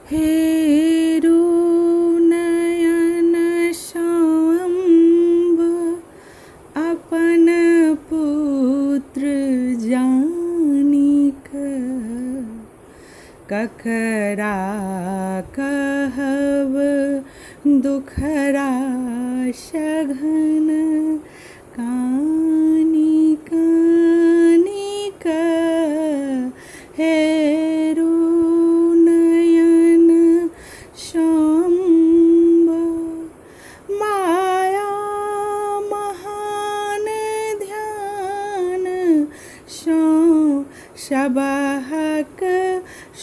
हेरु नयन शाम्ब अपन पुत्र जानिक ककरा कहब दुखरा सघन कानि कानि हेरु नयन शाम्ब माया महान ध्यान सो सबहक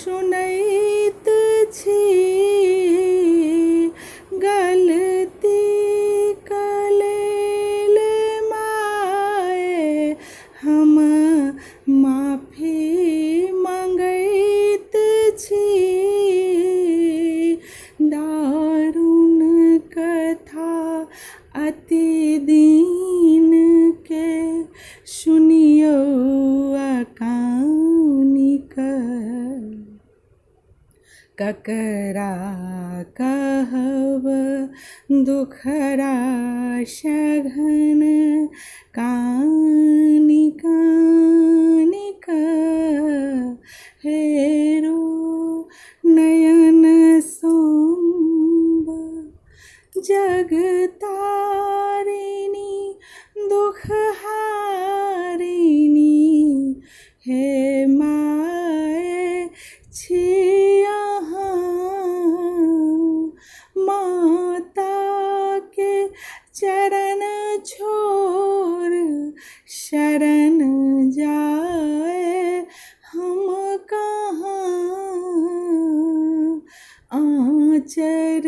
सुनैत छी गलती कलेल माये हम माफी मंगैत छी दारुण कथा अति दीन के सुनियो अकानिक ककरा कहब दुखरा सघन कानि कानि हेरु नयन सोम्ब जग तारिणी दुख हारिणी हे माए छी माता के चरण छोर शरण जाए हम कहाँ आँचर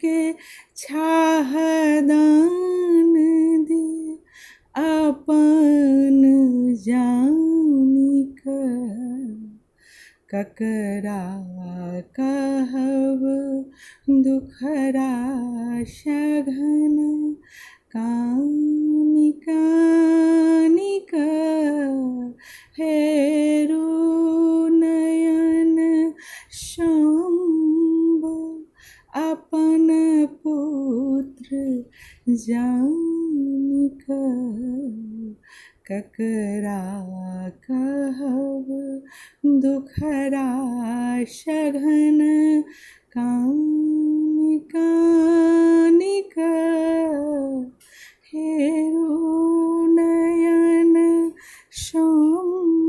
के छाह दान दे अपन जानिक ककरा कहब दुखरा सघन कानि कानि हेरु नयन शाम्ब अपन पुत्र जानिक ककरा कहब दुखरा सघन कानि कानि हेरु नयन शाम्ब।